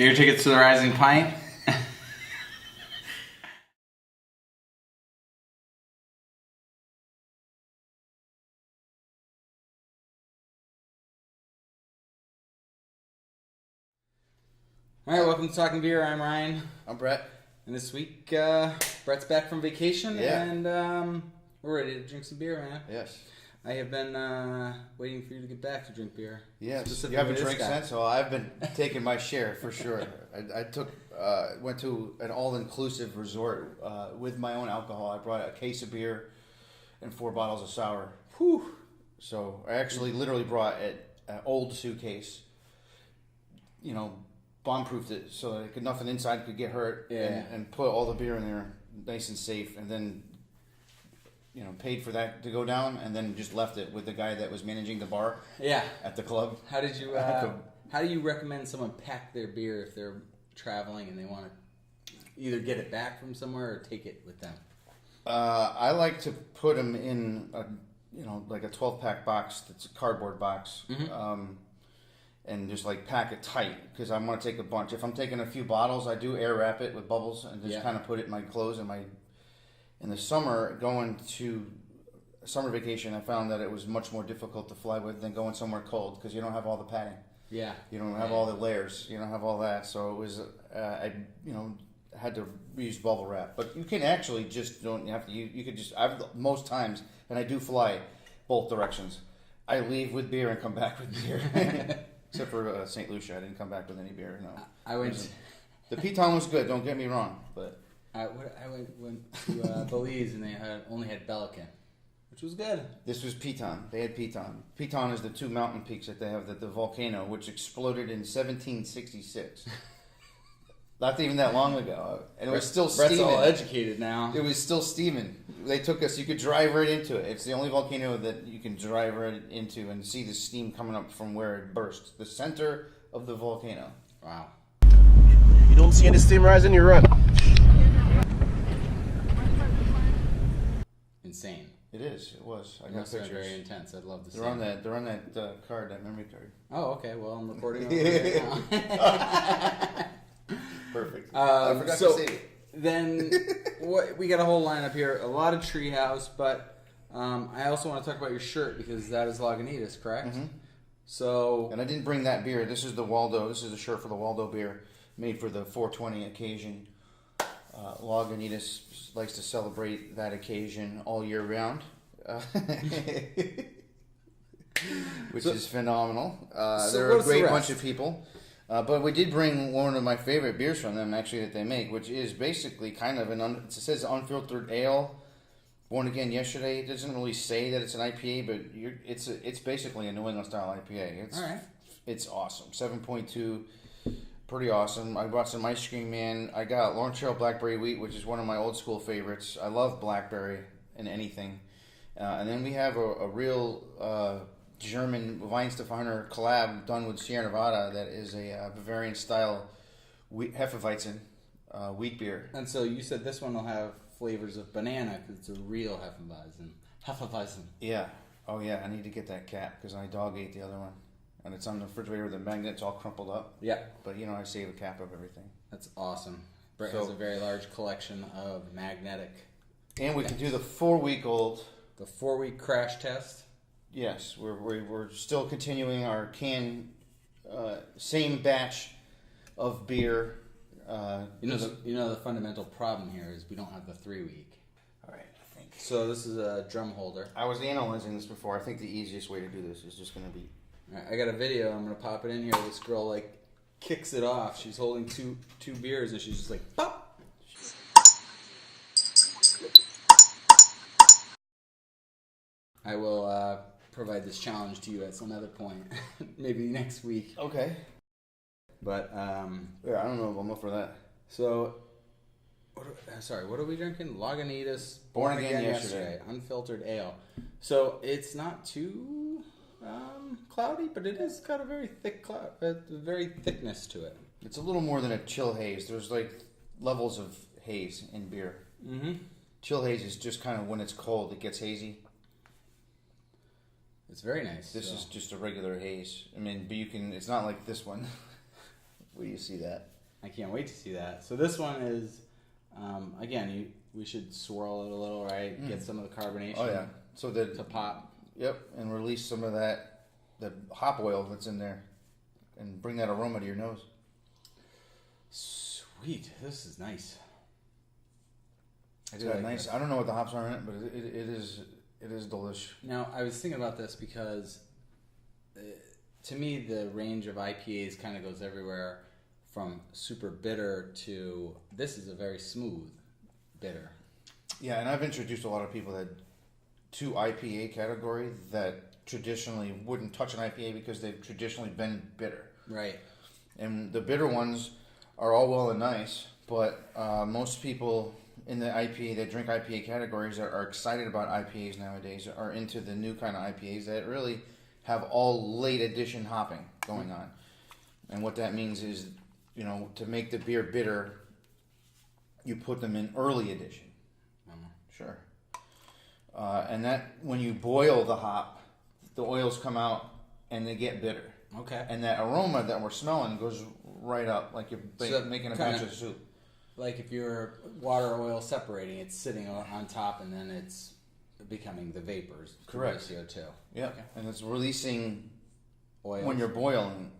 Get your tickets to the Rising Pint. All right, welcome to Talking Beer. I'm Ryan. I'm Brett. And this week, Brett's back from vacation, and we're ready to drink some beer, man. Yes. I have been waiting for you to get back to drink beer. Yes. You haven't drank since? Well, I've been taking my share for sure. I went to an all-inclusive resort with my own alcohol. I brought a case of beer and 4 bottles of sour. Whew. So I actually literally brought an old suitcase, bomb-proofed it so that nothing inside could get hurt, and put all the beer in there nice and safe, and then paid for that to go down, and then just left it with the guy that was managing the bar at the club. How did you how do you recommend someone pack their beer if they're traveling and they want to either get it back from somewhere or take it with them? I like to put them in like a 12-pack box that's a cardboard box. Mm-hmm. And just pack it tight, because I want to take a bunch. If I'm taking a few bottles, I do air wrap it with bubbles and just kind of put it in my clothes. In the summer, going to summer vacation, I found that it was much more difficult to fly with than going somewhere cold, because you don't have all the padding. Yeah. You don't have all the layers. You don't have all that. So it was, I had to use bubble wrap. But you can actually just don't have to. You could just. Most times, and I do fly both directions. I leave with beer and come back with beer. Except for St. Lucia, I didn't come back with any beer. No, I went. The Piton was good. Don't get me wrong, but I went to Belize, and they only had Belican, which was good. This was Piton. They had Piton. Piton is the 2 mountain peaks that they have. The volcano, which exploded in 1766. Not even that long ago, and it was still steaming. Brett's all educated now. It was still steaming. They took us. You could drive right into it. It's the only volcano that you can drive right into and see the steam coming up from where it burst. The center of the volcano. Wow. You don't see any steam rising, you run. Insane. It is. It was. I It got must have been pictures. very intense. I'd love to see. They're on that. They're on that card, that memory card. Oh, okay. Well, I'm recording over right now. Perfect. I forgot to say it. Then we got a whole lineup here. A lot of Treehouse, but I also want to talk about your shirt, because that is Lagunitas, correct? Mm-hmm. So, and I didn't bring that beer. This is the Waldo. This is a shirt for the Waldo beer, made for the 420 occasion. Lagunitas likes to celebrate that occasion all year round, which is phenomenal. They're a great bunch of people. But we did bring one of my favorite beers from them, actually, that they make, which is basically kind of it says unfiltered ale, born again yesterday. It doesn't really say that it's an IPA, but it's basically a New England style IPA. all right. It's awesome. 7.2, pretty awesome. I brought some Ice Cream Man. I got Lawrence Trail Blackberry Wheat, which is one of my old school favorites. I love blackberry in anything. And then we have a real German Weihenstephaner collab done with Sierra Nevada that is a Bavarian style Hefeweizen wheat beer. And so you said this one will have flavors of banana, because it's a real Hefeweizen. Yeah. Oh yeah, I need to get that cap, because I dog ate the other one. And it's on the refrigerator with the magnets all crumpled up. Yeah. But I save a cap of everything. That's awesome. Brett has a very large collection of magnetic. And we can do the 4-week-old. The 4-week crash test. Yes, we're still continuing our same batch of beer. The fundamental problem here is we don't have the 3-week. All right, I think. So this is a drum holder. I was analyzing this before. I think the easiest way to do this is just going to be. I got a video. I'm gonna pop it in here. This girl kicks it off. She's holding two beers, and she's just like pop. I will provide this challenge to you at some other point, maybe next week. Okay. But I don't know if I'm up for that. So, what are we drinking? Lagunitas, Born Again yesterday. Unfiltered ale. So it's not too cloudy, but it has got a very thick very thickness to it. It's a little more than a chill haze. There's levels of haze in beer. Mm-hmm. Chill haze is just kind of when it's cold, it gets hazy. It's very nice. This is just a regular haze. I mean, but it's not like this one. Where do you see that? I can't wait to see that. So this one is, again, we should swirl it a little, right? Get some of the carbonation. Oh yeah. So that to pop. Yep, and release some of that the hop oil that's in there, and bring that aroma to your nose. Sweet, this is nice. It's got nice. I don't know what the hops are in it, but it is delish. Now I was thinking about this because, to me, the range of IPAs kind of goes everywhere from super bitter to this is a very smooth bitter. Yeah, and I've introduced a lot of people to IPA category that traditionally wouldn't touch an IPA because they've traditionally been bitter. Right. And the bitter ones are all well and nice, but most people in the IPA that drink IPA categories are excited about IPAs nowadays, are into the new kind of IPAs that really have all late addition hopping going on. And what that means is, to make the beer bitter, you put them in early addition. Sure. And that, when you boil the hop, the oils come out and they get bitter. Okay. And that aroma that we're smelling goes right up, like you're making a batch of soup. Like if you're water oil separating, it's sitting on top and then it's becoming the vapors. Correct. The CO2. Yeah. Okay. And it's releasing oil when you're boiling,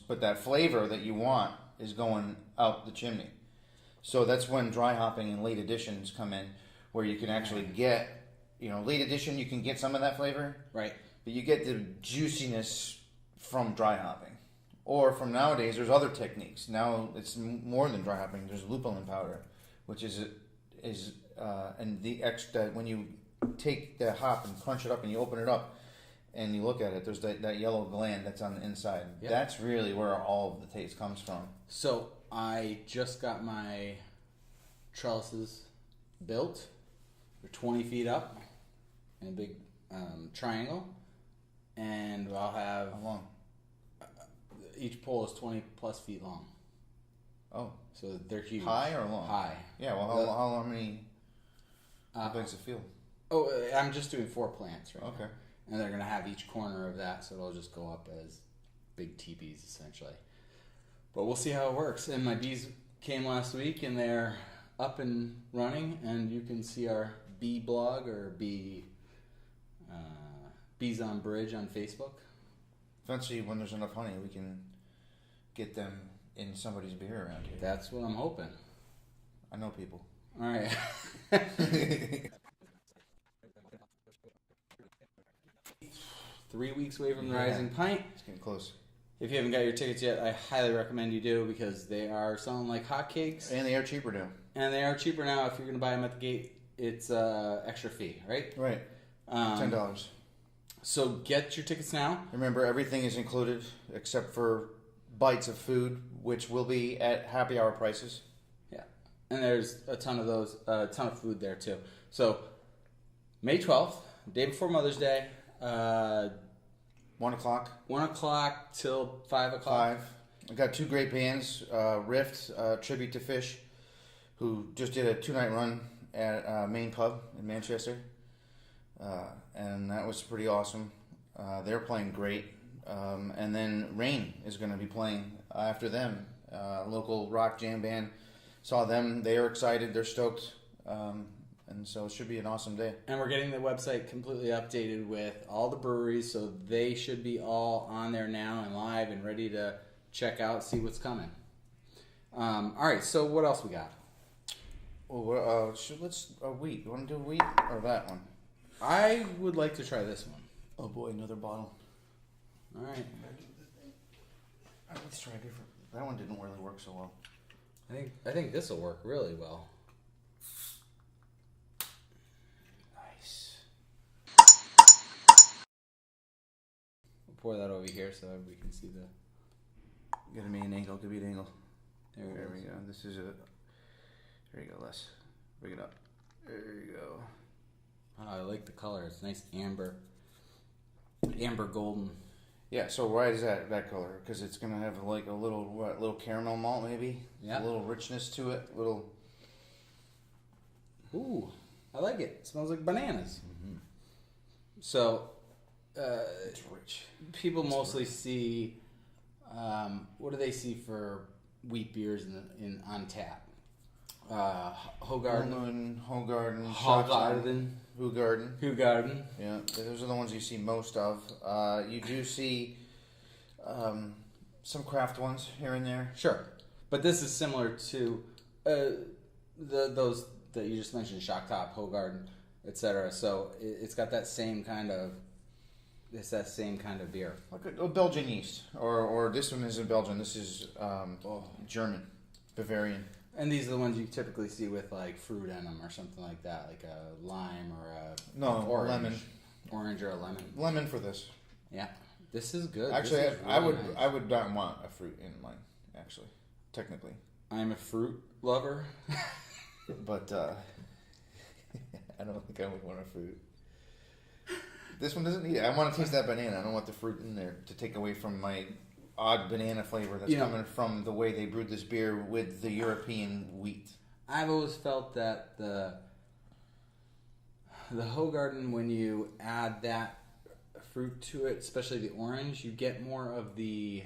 but that flavor that you want is going out the chimney. So that's when dry hopping and late additions come in, where you can actually get, late addition, you can get some of that flavor. Right. But you get the juiciness from dry hopping. Or from nowadays, there's other techniques. Now it's more than dry hopping. There's lupulin powder, which is and the extra, when you take the hop and crunch it up and you open it up and you look at it, there's that yellow gland that's on the inside. Yep. That's really where all of the taste comes from. So I just got my trellises built. They're 20 feet up in a big triangle, and I'll have... How long? Each pole is 20 plus feet long. Oh. So they're huge. High or long? High. Yeah, well, how many... How big's the field? Oh, I'm just doing 4 plants right Okay. now. And they're going to have each corner of that, so it'll just go up as big teepees, essentially. But we'll see how it works. And my bees came last week, and they're up and running, and you can see our bee blog or Bees on Bridge on Facebook. Eventually, when there's enough honey, we can get them in somebody's beer around here. That's what I'm hoping. I know people. All right. 3 weeks away from the Rising Pint. It's getting close. If you haven't got your tickets yet, I highly recommend you do, because they are selling like hotcakes. And they are cheaper now. And they are cheaper now. If you're going to buy them at the gate, it's extra fee, right? Right. $10. So get your tickets now. Remember, everything is included except for bites of food, which will be at happy hour prices. Yeah. And there's a ton of those, a ton of food there too. So May 12th, day before Mother's Day. 1 o'clock. 1 o'clock till 5 o'clock. 5. I got 2 great bands. Rift, tribute to Fish, who just did a 2-night run at Main Pub in Manchester. And that was pretty awesome. They're playing great. And then Rain is going to be playing after them. Local rock jam band. Saw them. They are excited. They're stoked. And so it should be an awesome day. And we're getting the website completely updated with all the breweries, so they should be all on there now and live and ready to check out, see what's coming. All right, so what else we got? Well, let's wheat. You want to do wheat or that one? I would like to try this one. Oh boy, another bottle. All right. Let's try a different. That one didn't really work so well. I think this will work really well. Nice. We'll pour that over here so we can see the... Give me an angle. Give me an angle. There we go. This is a... There you go, Les. Bring it up. There you go. Oh, I like the color. It's nice amber golden. Yeah, so why is that color? Because it's going to have like a little caramel malt maybe? Yeah. A little richness to it. Little... Ooh, I like it. It smells like bananas. Mm-hmm. So... it's rich. People mostly see... what do they see for wheat beers on tap. Hoegaarden. Hoegaarden. Yeah, those are the ones you see most of. You do see some craft ones here and there. Sure, but this is similar to those that you just mentioned: Shock Top, Hoegaarden, etc. So it's got that same kind of. It's that same kind of beer. Like a Belgian yeast, or this one isn't Belgian. This is German, Bavarian. And these are the ones you typically see with like fruit in them or something like that, like a lime or orange. Lemon, orange or a lemon. Lemon for this. Yeah, this is good. Actually, is I would nice. I would not want a fruit in mine. Actually, technically, I'm a fruit lover, but I don't think I would want a fruit. This one doesn't need it. I want to taste that banana. I don't want the fruit in there to take away from my odd banana flavor that's coming from the way they brewed this beer with the European wheat. I've always felt that the Hoegaarden, when you add that fruit to it, especially the orange, you get more of the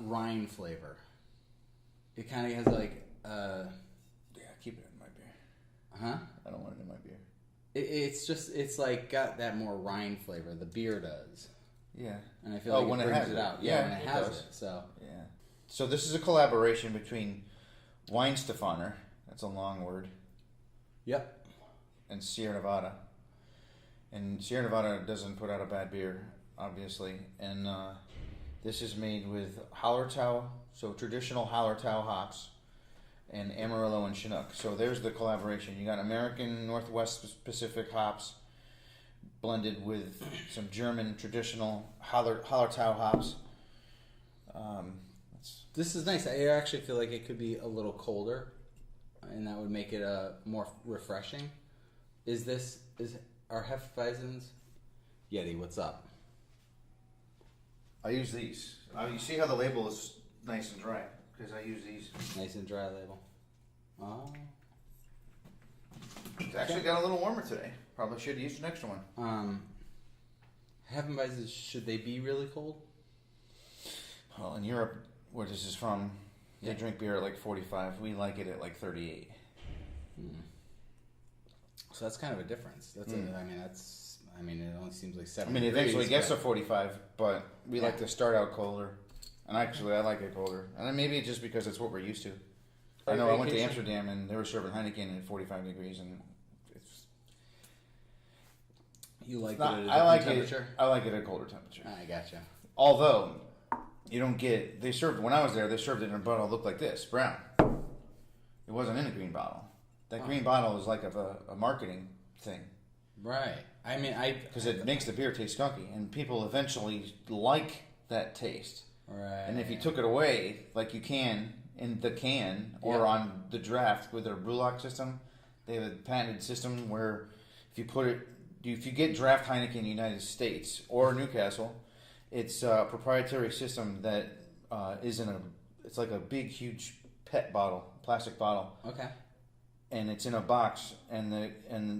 rind flavor. It kind of has like... keep it in my beer. Huh? I don't want it in my beer. It's like got that more rind flavor. The beer does. Yeah. And I feel like when it brings it out. Yeah, when it has does. it. So. Yeah. So this is a collaboration between Weinstefaner, that's a long word. Yep. And Sierra Nevada. And Sierra Nevada doesn't put out a bad beer, obviously. And this is made with Hallertau, so traditional Hallertau hops, and Amarillo and Chinook. So there's the collaboration. You got American Northwest Pacific hops blended with some German traditional Hallertau hops. This is nice. I actually feel like it could be a little colder, and that would make it more refreshing. Are Hefeweizens? Yeti, what's up? I use these. You see how the label is nice and dry? Because I use these. Nice and dry label. Oh. It's actually got a little warmer today. Probably should have used an extra one. Hefeweizens, should they be really cold? Well, in Europe, where this is from, they drink beer at like 45. We like it at like 38. So that's kind of a difference. It only seems like 7 it degrees, eventually gets to 45, but we like to start out colder. And actually, I like it colder. And then maybe it's just because it's what we're used to. I know I went to Amsterdam and they were serving Heineken at 45 degrees, and it's. You like not, it at a I like temperature? it. I like it at a colder temperature. I gotcha. Although, you don't get. They served when I was there. They served it in a bottle that looked like this, brown. It wasn't in a green bottle. That green bottle is like a marketing thing. Right. Because it makes the beer taste skunky, and people eventually like that taste. Right. And if you took it away, like you can in the can or on the draft with their BrewLock system, they have a patented system where if you get draft Heineken in the United States or Newcastle, it's a proprietary system that it's like a big, huge PET bottle, plastic bottle. Okay. And it's in a box, and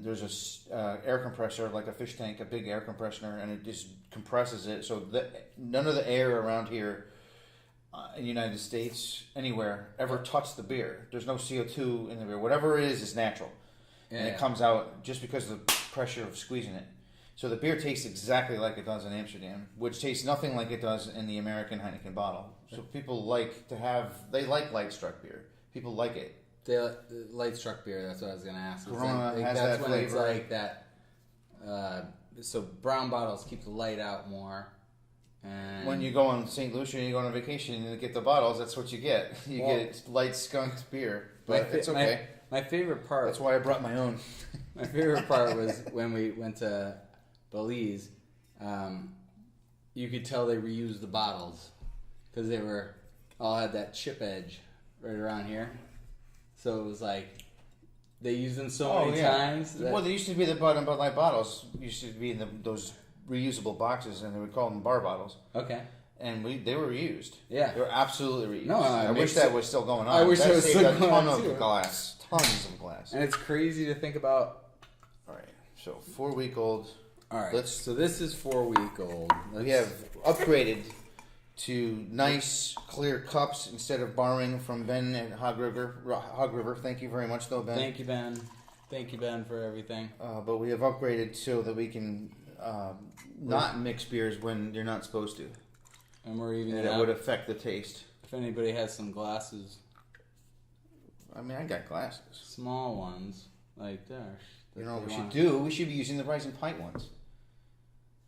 there's a air compressor, like a fish tank, a big air compressor, and it just compresses it so that none of the air around here in the United States, anywhere, ever touch the beer. There's no CO2 in the beer. Whatever it is natural. And it comes out just because of the pressure of squeezing it. So the beer tastes exactly like it does in Amsterdam, which tastes nothing like it does in the American Heineken bottle. So people like light struck beer. People like it. The light struck beer, that's what I was going to ask. Corona has that's that when flavor. It's like that. So brown bottles keep the light out more. And when you go on St. Lucia and you go on a vacation and you get the bottles, that's what you get. You get light skunked beer. But it's okay. My favorite part... That's why I brought my own. My favorite part was when we went to Belize. You could tell they reused the bottles because they all had that chip edge right around here. So it was like they used them so many times. Well, they used to be the Bud and Bud Light bottles. Used to be in those reusable boxes, and they would call them bar bottles. Okay. And they were reused. Yeah. They were absolutely reused. No, I wish that was still going on. I wish that was still going on, a ton too. of glass. Tons of glass. And it's crazy to think about. All right. So 4-week-old. All right. So this is 4-week-old. We have upgraded to nice, clear cups instead of borrowing from Ben at Hog River. Thank you very much, though, Ben. Thank you, Ben. Thank you, Ben, for everything. But we have upgraded so that we can not mix beers when you're not supposed to. And we're even And it would affect the taste. if anybody has some glasses, I mean, I got glasses. small ones, like there. You know what we should do? We should be using the Rising Pint ones.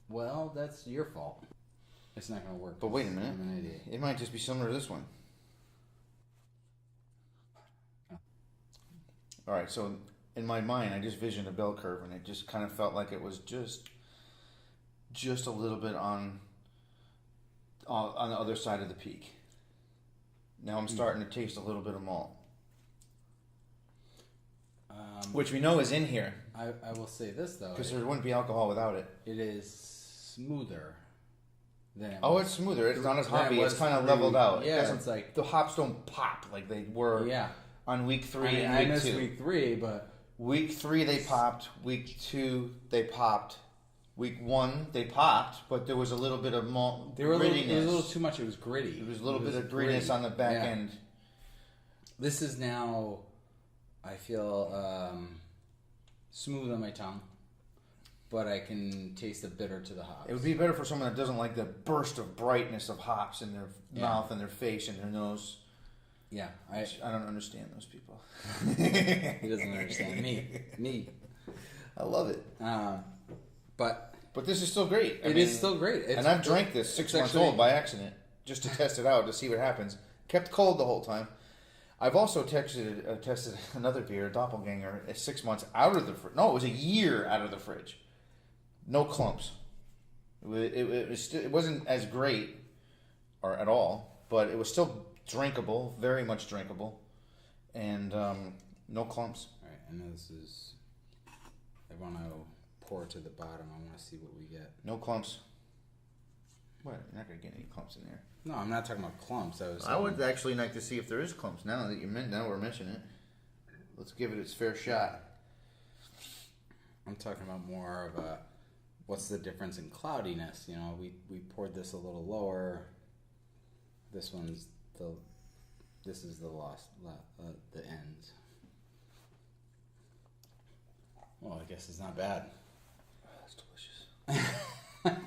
Well, that's your fault. It's not going to work. But wait a minute. I'm an idiot. It might just be similar to this one. All right, so in my mind, I just visioned a bell curve, and it just kind of felt like it was just a little bit on the other side of the peak. Now I'm starting to taste a little bit of malt, which we know is in here I will say this, though. because there wouldn't be alcohol without it. It is smoother than it Oh, was. it's smoother. It's not as Than it hoppy. was It's kind of through- leveled out. Yeah, It doesn't- it's like... the hops don't pop like they were Yeah. on week 3 I mean, and I week missed 2. week 3, but... Week 3 they popped. Week 2 they popped. Week 1 they popped, but there was a little bit of malt It was a grittiness. little too much. It was gritty. There was a little bit of grittiness on the back end. This is now, I feel, smooth on my tongue, but I can taste the bitter to the hops. It would be better for someone that doesn't like the burst of brightness of hops in their mouth and their face and their nose. Yeah, I don't understand those people. He doesn't understand me. I love it. But this is still great. it is still great. And I've drank this 6 months actually- old by accident just to test it out to see what happens. Kept cold the whole time. I've also tested another beer, Doppelganger, at 6 months out of the fridge. No, it was a year out of the fridge. No clumps. It wasn't as great or at all, but it was still drinkable, very much drinkable, and no clumps. All right, and this is. I want to pour to the bottom. I want to see what we get. No clumps. What? You're not gonna get any clumps in there. No, I'm not talking about clumps. I would actually like to see if there is clumps. Now that now we're mentioning it, let's give it its fair shot. I'm talking about more of a. What's the difference in cloudiness? You know, we poured this a little lower. This one's This is the the end. Well, I guess it's not bad. That's delicious. Did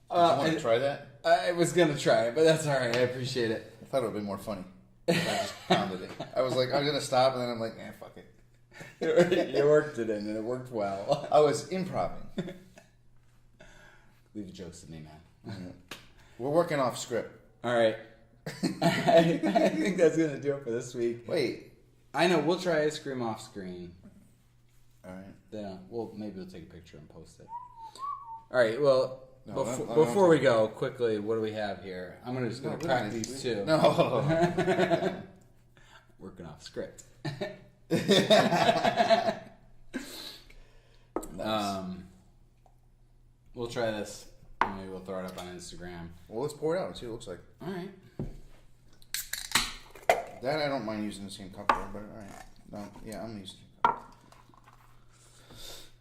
you want to try that? I was gonna try it, but that's all right. I appreciate it. I thought it would be more funny. I just pounded it. I was like, I'm gonna stop, and then I'm like, fuck it. You worked it in, and it worked well. I was improvising. Leave the jokes to me, man. We're working off script. All right. I think that's gonna do it for this week. Wait. I know we'll try ice cream off screen. All right. Then maybe we'll take a picture and post it. All right. Well, No, before we go, quickly, what do we have here? I'm just gonna crack these two. No. Working off script. We'll try this. Maybe we'll throw it up on Instagram. Well, let's pour it out and see what it looks like. All right. That I don't mind using the same cup for, but all right. No, yeah, I'm using the cup.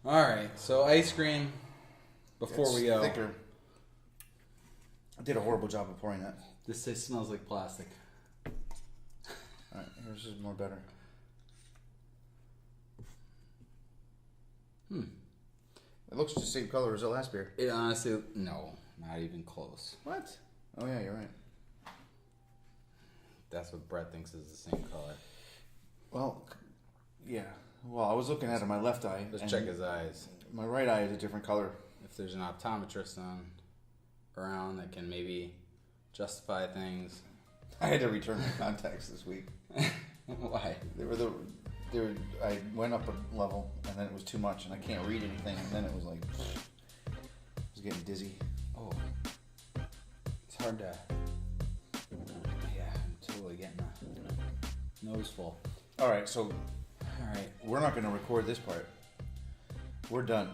All right. So ice cream. Before we go, thicker. I did a horrible job of pouring that. this smells like plastic. All right, here's is more better. It looks the same color as the last beer. It honestly, no, not even close. What? Oh yeah, you're right. That's what Brett thinks is the same color. Well, yeah. Well, I was looking at it in my left eye. Let's and check his eyes. My right eye is a different color. If there's an optometrist around that can maybe justify things. I had to return my contacts this week. Why? I went up a level, and then it was too much, and I can't read anything, and then it was like, I was getting dizzy. Oh, it's hard to. Yeah, I'm totally getting a nose full. All right, so All right. we're not going to record this part. We're done.